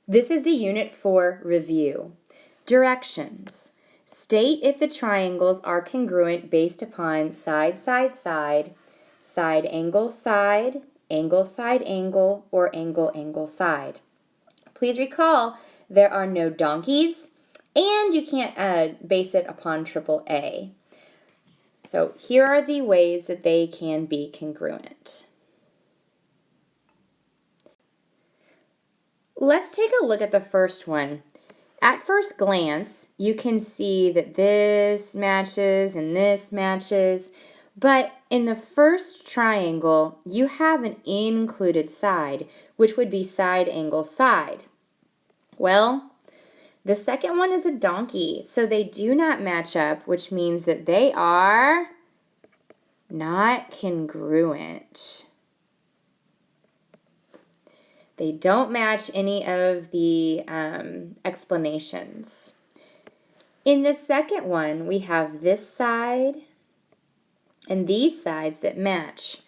This is the unit for review. Directions. State if the triangles are congruent based upon side, side, side, side, angle, angle, or angle, angle, side. Please recall there are no donkeys, and you can't base it upon triple A. So here are the ways that they can be congruent. Let's take a look at the first one. At first glance, you can see that this matches and this matches, but in the first triangle, you have an included side, which would be side, angle, side. Well, the second one is a donkey, so they do not match up, which means that they are not congruent. They don't match any of the explanations. In the second one, we have this side and these sides that match.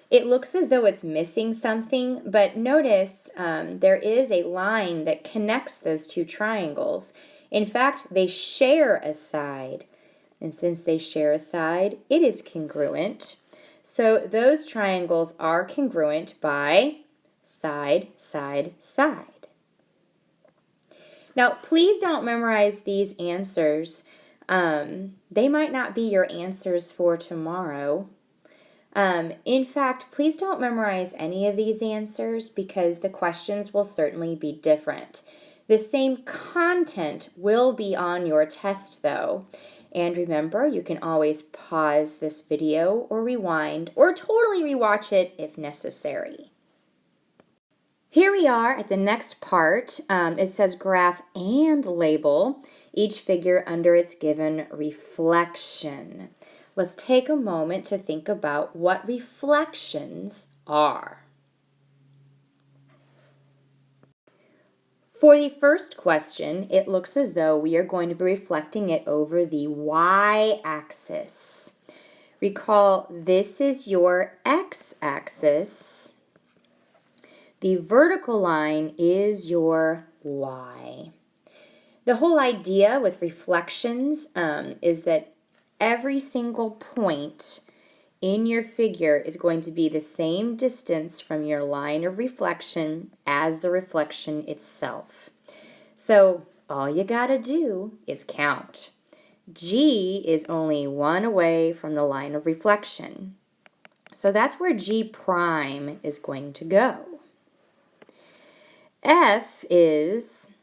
It looks as though it's missing something, but notice there is a line that connects those two triangles. In fact, they share a side. And since they share a side, it is congruent. So those triangles are congruent by side, side, side. Now, please don't memorize these answers. They might not be your answers for tomorrow. In fact, please don't memorize any of these answers because the questions will certainly be different. The same content will be on your test, though. And remember, you can always pause this video or rewind or totally rewatch it if necessary. Here we are at the next part. It says graph and label each figure under its given reflection. Let's take a moment to think about what reflections are. For the first question, it looks as though we are going to be reflecting it over the y-axis. Recall, this is your x-axis. The vertical line is your y. The whole idea with reflections is that every single point in your figure is going to be the same distance from your line of reflection as the reflection itself. So all you gotta do is count. G is only one away from the line of reflection. So that's where G prime is going to go. F is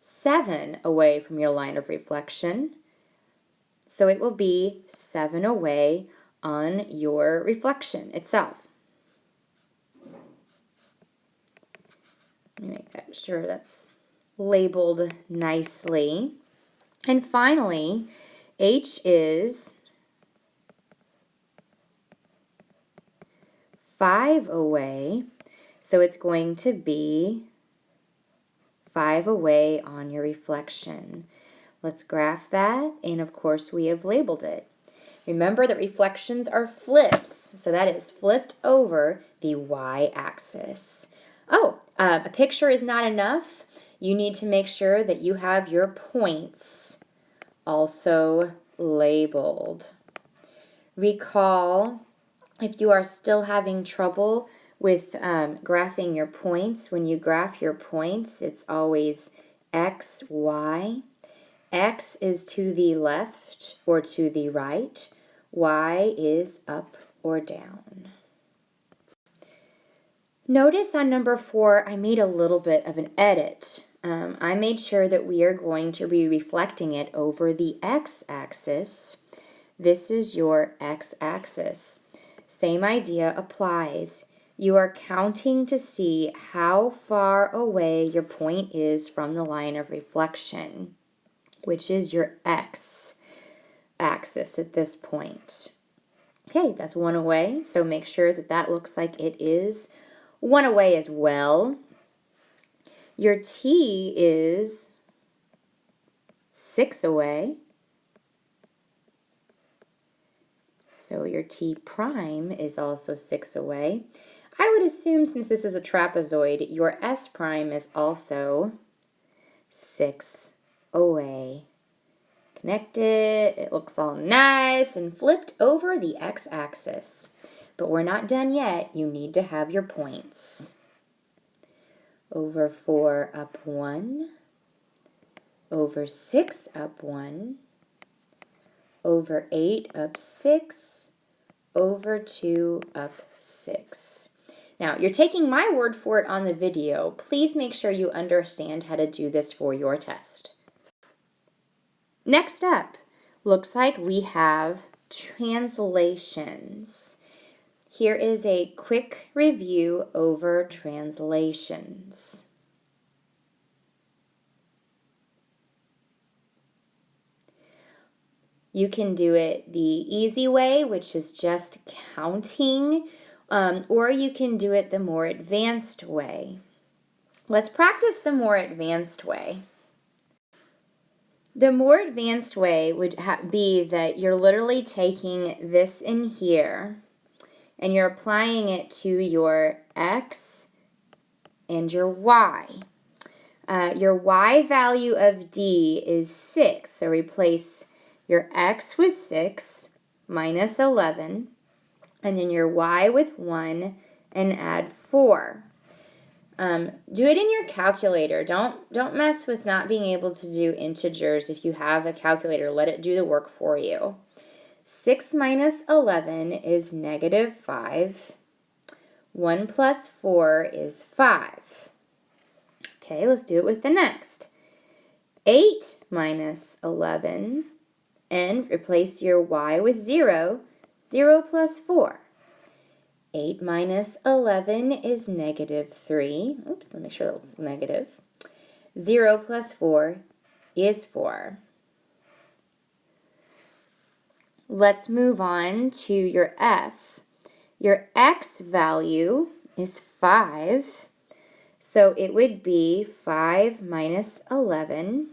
7 away from your line of reflection. So it will be 7 away on your reflection itself. Let me make sure that's labeled nicely. And finally, H is 5 away, so it's going to be 5 away on your reflection. Let's graph that, and of course we have labeled it. Remember that reflections are flips, so that is flipped over the y-axis. Oh, a picture is not enough. You need to make sure that you have your points also labeled. Recall, if you are still having trouble with graphing your points, when you graph your points, it's always x, y. X is to the left or to the right. Y is up or down. Notice on number 4, I made a little bit of an edit. I made sure that we are going to be reflecting it over the x-axis. This is your x-axis. Same idea applies. You are counting to see how far away your point is from the line of reflection, which is your x-axis at this point. Okay, that's 1 away, so make sure that that looks like it is 1 away as well. Your T is 6 away. So your T prime is also 6 away. I would assume since this is a trapezoid, your S prime is also 6 away. Connect it. It looks all nice and flipped over the x-axis. But we're not done yet. You need to have your points. Over 4 up 1. Over 6 up 1. Over 8 up 6. Over 2 up 6. Now, you're taking my word for it on the video. Please make sure you understand how to do this for your test. Next up, looks like we have translations. Here is a quick review over translations. You can do it the easy way, which is just counting, or you can do it the more advanced way. Let's practice the more advanced way. The more advanced way would be that you're literally taking this in here and you're applying it to your x and your y. Your y value of D is 6, so replace your x with 6 minus 11, and then your y with 1 and add 4. Do it in your calculator. Don't mess with not being able to do integers. If you have a calculator, let it do the work for you. 6 minus 11 is negative 5. 1 plus 4 is 5. Okay, let's do it with the next. 8 minus 11, and replace your y with 0. 0 plus 4. 8 minus 11 is negative 3. Oops, let me make sure that was negative. 0 plus 4 is 4. Let's move on to your f. Your x value is 5. So it would be 5 minus 11,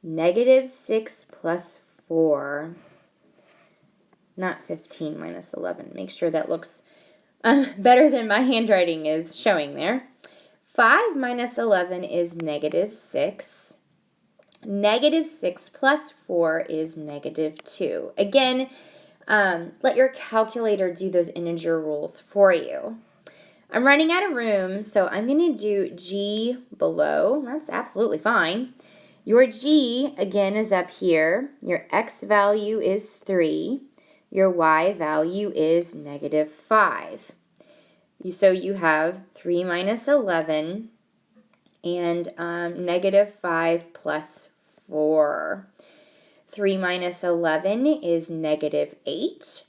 negative 6 plus 4. Not 15 minus 11. Make sure that looks better than my handwriting is showing there. 5 minus 11 is negative 6. Negative 6 plus 4 is negative 2. Again, let your calculator do those integer rules for you. I'm running out of room, so I'm going to do G below. That's absolutely fine. Your G, again, is up here. Your x value is 3. Your y value is negative 5. So you have 3 minus 11 and negative 5 plus 4. 3 minus 11 is negative 8.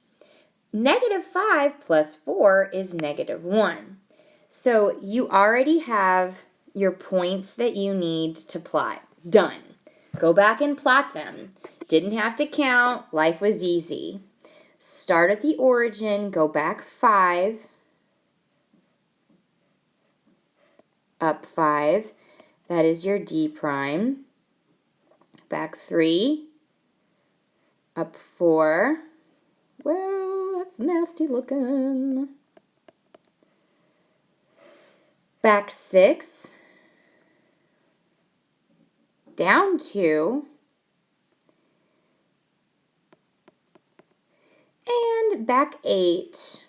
Negative 5 plus 4 is negative 1. So you already have your points that you need to plot. Done. Go back and plot them. Didn't have to count. Life was easy. Start at the origin. Go back 5. Up 5. That is your D prime. Back 3. Up 4. Whoa, that's nasty looking. Back 6. Down 2. And back 8.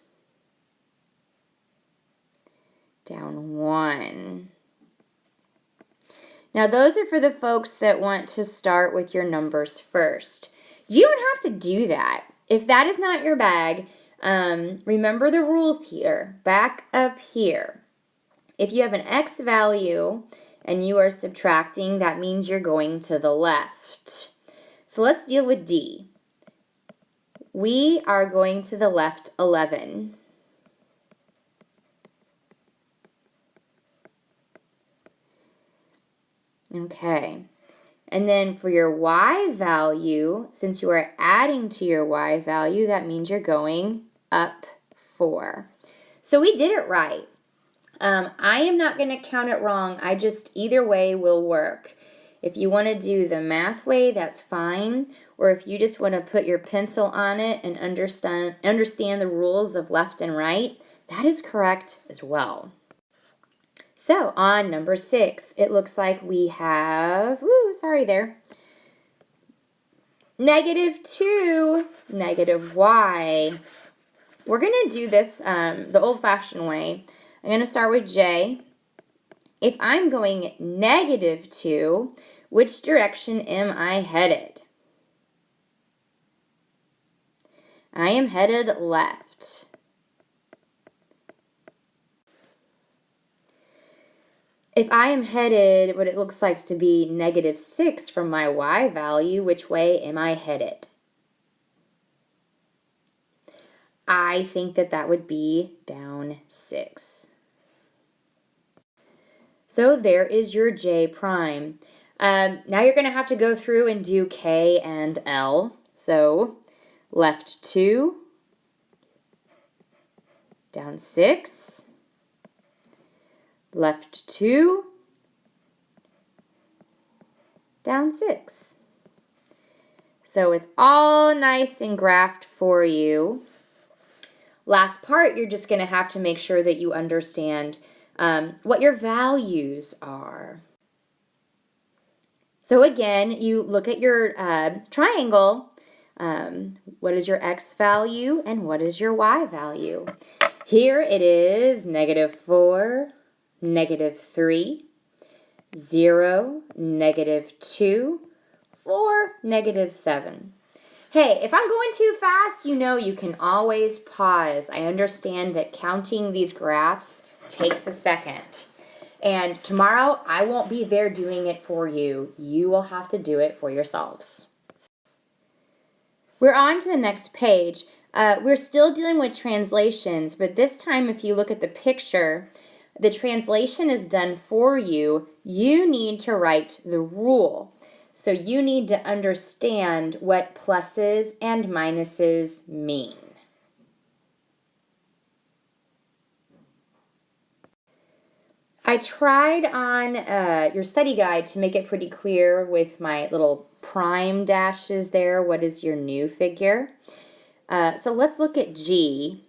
Down 1. Now those are for the folks that want to start with your numbers first. You don't have to do that. If that is not your bag, remember the rules here. Back up here. If you have an x value and you are subtracting, that means you're going to the left. So let's deal with D. We are going to the left 11. Okay. And then for your y value, since you are adding to your y value, that means you're going up 4. So we did it right. I am not going to count it wrong. I just, either way will work. If you want to do the math way, that's fine. Or if you just want to put your pencil on it and understand the rules of left and right, That is correct as well. So on number 6, it looks like we have, sorry there, -2, -y. We're going to do this the old-fashioned way. I'm going to start with J. If I'm going -2, which direction am I headed? I am headed left. If I am headed what it looks like to be -6 from my y value, which way am I headed? I think that would be down 6. So there is your J prime. Now you're going to have to go through and do K and L. So left 2, down 6, left 2, down 6. So it's all nice and graphed for you. Last part, you're just going to have to make sure that you understand what your values are. So again, you look at your triangle. What is your x value and what is your y value? Here it is -4, -3, 0, -2, 4, -7. Hey, if I'm going too fast, you can always pause. I understand that counting these graphs takes a second. And tomorrow, I won't be there doing it for you. You will have to do it for yourselves. We're on to the next page. We're still dealing with translations, but this time if you look at the picture, the translation is done for you. You need to write the rule. So you need to understand what pluses and minuses mean. I tried on your study guide to make it pretty clear with my little prime dashes there. What is your new figure? So let's look at G.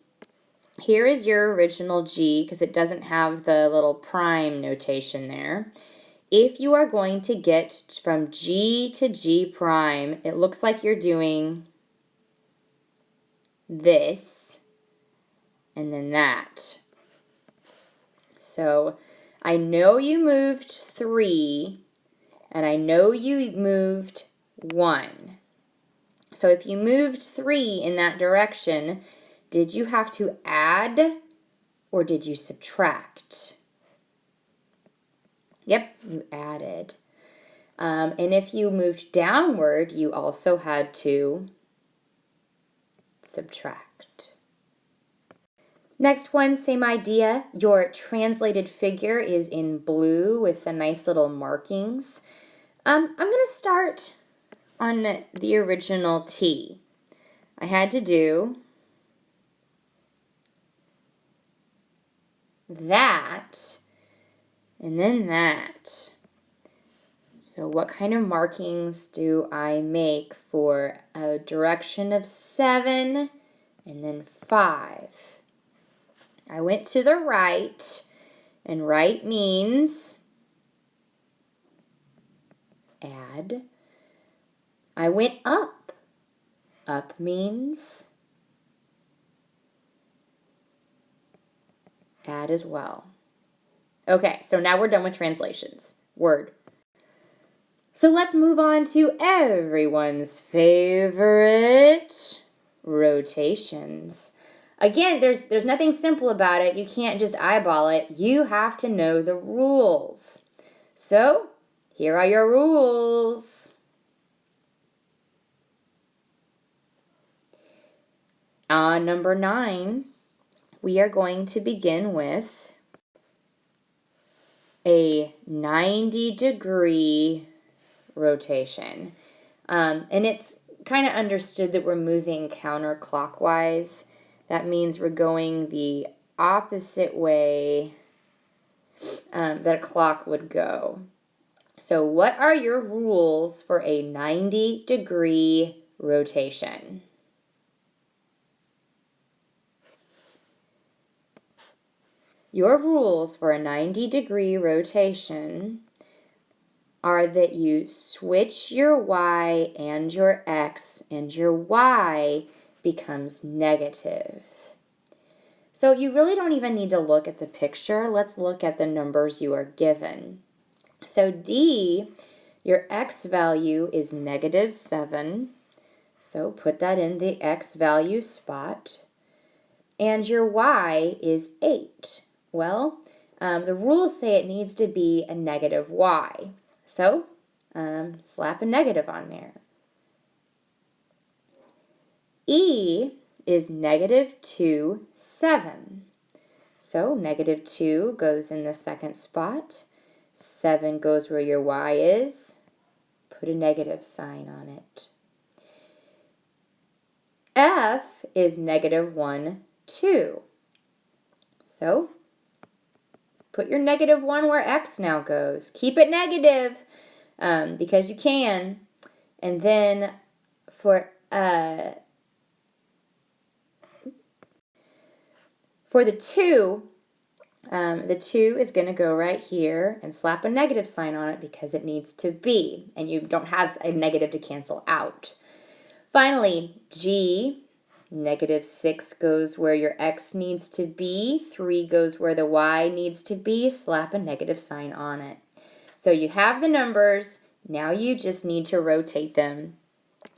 Here is your original G because it doesn't have the little prime notation there. If you are going to get from G to G prime, it looks like you're doing this and then that. So I know you moved 3 and I know you moved 1. So if you moved 3 in that direction, did you have to add or did you subtract? Yep, you added. And if you moved downward, you also had to subtract. Next one, same idea. Your translated figure is in blue with the nice little markings. I'm going to start on the original T. I had to do that and then that. So what kind of markings do I make for a direction of 7 and then 5? I went to the right, and right means add. I went up. Up means add as well. Okay, so now we're done with translations. Word. So let's move on to everyone's favorite, rotations. Again, there's nothing simple about it. You can't just eyeball it. You have to know the rules. So, here are your rules. On number 9, we are going to begin with a 90-degree rotation. And it's kind of understood that we're moving counterclockwise. That means we're going the opposite way that a clock would go. So what are your rules for a 90-degree rotation? Your rules for a 90-degree rotation are that you switch your y and your x, and your y becomes negative. So you really don't even need to look at the picture. Let's look at the numbers you are given. So D, your x value is -7. So put that in the x value spot. And your y is 8. Well, the rules say it needs to be a negative y. So slap a negative on there. E is -2, 7. So -2 goes in the second spot. 7 goes where your y is. Put a negative sign on it. F is -1, 2. So put your -1 where x now goes. Keep it negative because you can. And then for the 2, the 2 is going to go right here and slap a negative sign on it because it needs to be, and you don't have a negative to cancel out. Finally, G, -6 goes where your x needs to be, 3 goes where the y needs to be, slap a negative sign on it. So you have the numbers, now you just need to rotate them.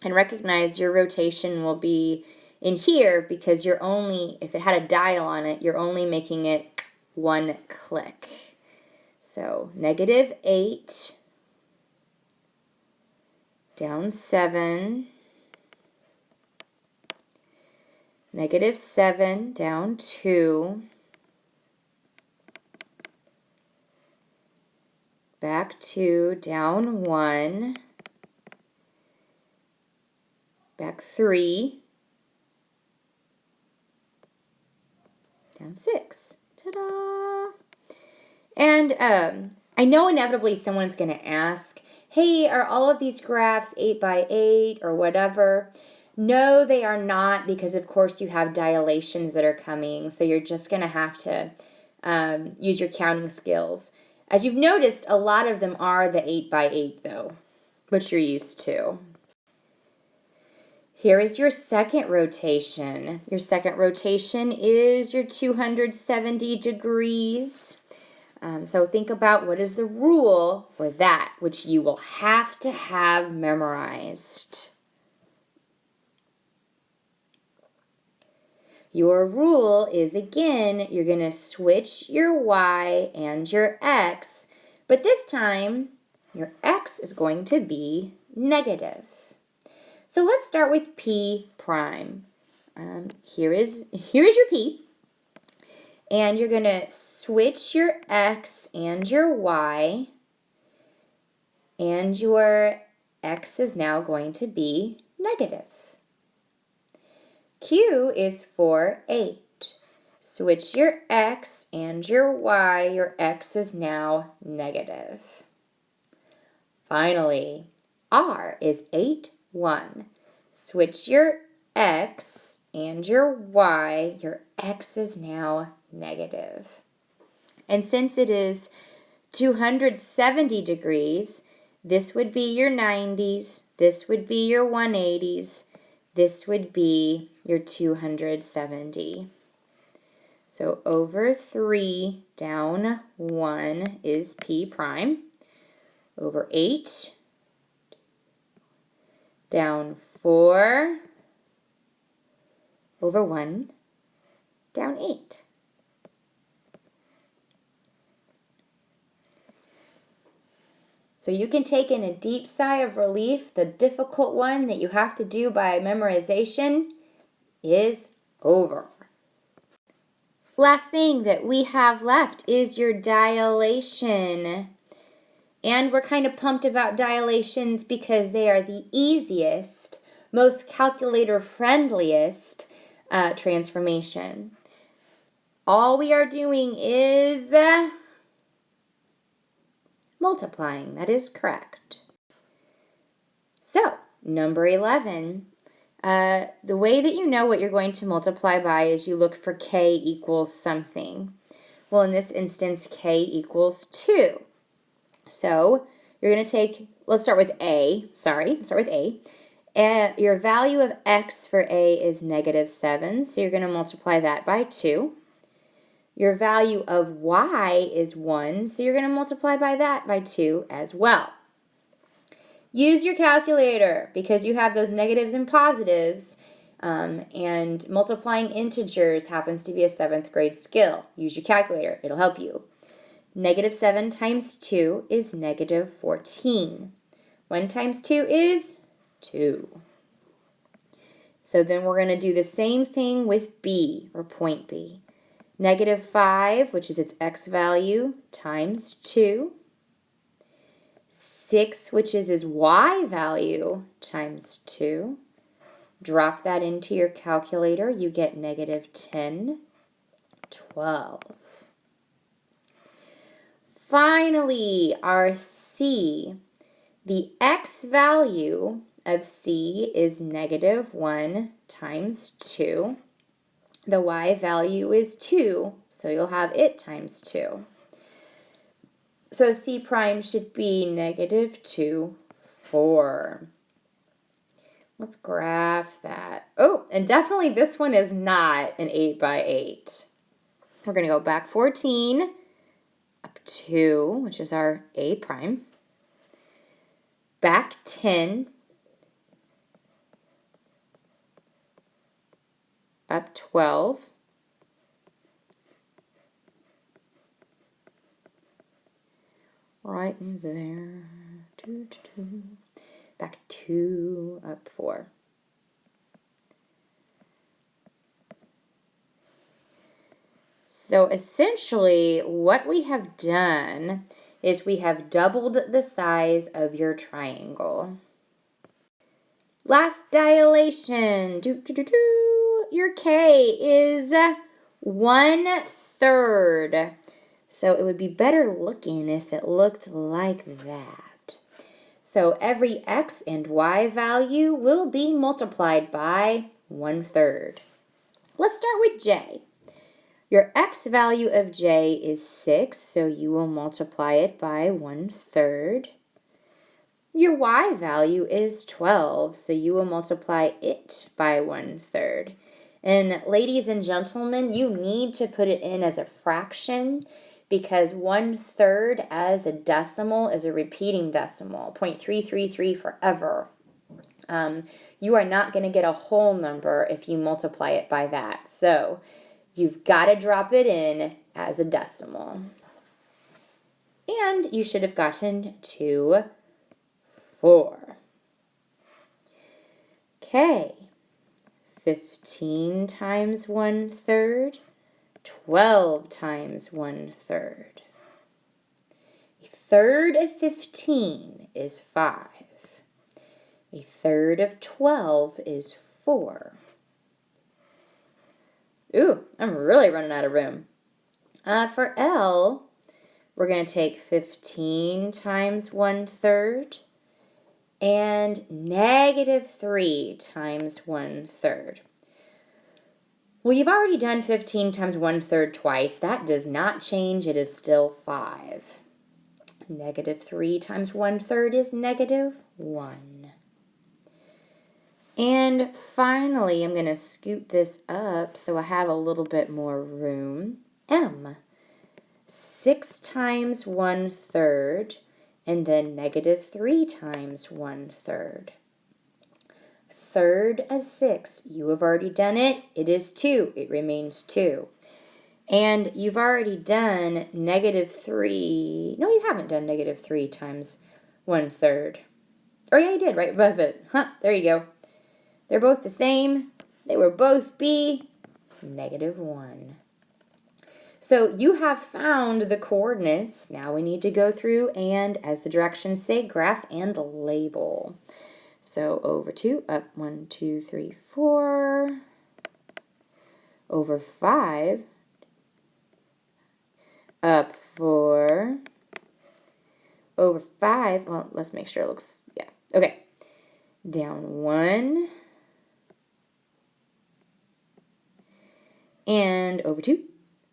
And recognize your rotation will be in here because you're only, if it had a dial on it, you're only making it one click. So -8, down 7, -7, down 2, back 2, down 1, back 3, down 6. Ta-da! And I know inevitably someone's going to ask, hey, are all of these graphs 8 by 8 or whatever? No, they are not, because of course you have dilations that are coming, so you're just going to have to use your counting skills. As you've noticed, a lot of them are the 8 by 8 though, which you're used to. Here is your second rotation. Your second rotation is your 270 degrees. So think about what is the rule for that, which you will have to have memorized. Your rule is, again, you're going to switch your y and your x, but this time your x is going to be negative. So let's start with P prime. Here is your P. And you're going to switch your x and your y. And your x is now going to be negative. Q is for 8. Switch your x and your y. Your x is now negative. Finally, R is 8, 1. Switch your x and your y. Your x is now negative. And since it is 270 degrees, this would be your 90s, this would be your 180s, this would be your 270. So over 3 down 1 is P prime. Over 8 down 4 over 1 down 8. So you can take in a deep sigh of relief. The difficult one that you have to do by memorization is over. Last thing that we have left is your dilation. And we're kind of pumped about dilations because they are the easiest, most calculator-friendliest transformation. All we are doing is multiplying. That is correct. So, number 11. The way that you know what you're going to multiply by is you look for k equals something. Well, in this instance, k equals 2. So you're going to take, let's start with A. Sorry, start with A. Your value of x for A is -7, so you're going to multiply that by 2. Your value of y is 1, so you're going to multiply by that by 2 as well. Use your calculator because you have those negatives and positives, and multiplying integers happens to be a 7th grade skill. Use your calculator. It'll help you. -7 times 2 is -14. 1 times 2 is 2. So then we're going to do the same thing with B, or point B. -5, which is its x value, times 2. 6, which is its y value, times 2. Drop that into your calculator. You get -10, 12. Finally, our C. The x value of C is -1 times 2. The y value is 2, so you'll have it times 2. So C prime should be -2, 4. Let's graph that. Oh, and definitely this one is not an 8 by 8. We're going to go back 14, up 2, which is our A prime. Back 10, up 12. Right in there. Back 2, up 4. So essentially what we have done is we have doubled the size of your triangle. Last dilation. Your K is 1/3. So it would be better looking if it looked like that. So every x and y value will be multiplied by 1/3. Let's start with J. Your x value of J is 6, so you will multiply it by 1/3. Your y value is 12, so you will multiply it by 1/3. And ladies and gentlemen, you need to put it in as a fraction because 1/3 as a decimal is a repeating decimal, 0.333 forever. You are not going to get a whole number if you multiply it by that. So you've got to drop it in as a decimal. And you should have gotten to 4. Okay. 15 times 1/3, 12 times 1/3. A third of 15 is 5. A third of 12 is 4. Ooh, I'm really running out of room. For L, we're going to take 15 times 1/3 and -3 times 1/3. Well, you've already done 15 times 1/3 twice. That does not change. It is still 5. -3 times 1/3 is -1. And finally, I'm going to scoot this up so I have a little bit more room. M. 6 times 1/3 and then -3 times 1/3. A third of 6. You have already done it. It is 2. It remains 2. And you've already done -3. No, you haven't done -3 times 1/3. Oh, yeah, you did, right above it. There you go. They're both the same. They will both be -1. So you have found the coordinates. Now we need to go through and, as the directions say, graph and label. So over 2, up 1, 2, 3, 4. Over 5. Up 4. Over 5. Well, let's make sure it looks, yeah. Okay. Down 1. And over 2.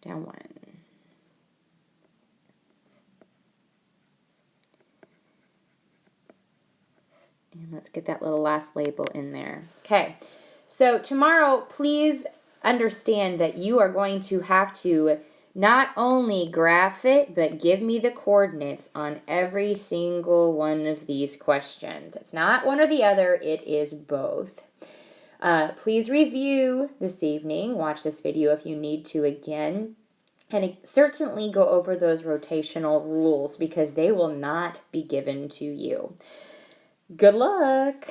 Down 1. And let's get that little last label in there. Okay, so tomorrow, please understand that you are going to have to not only graph it, but give me the coordinates on every single one of these questions. It's not one or the other, it is both. Please review this evening. Watch this video if you need to again. And certainly go over those rotational rules because they will not be given to you. Good luck!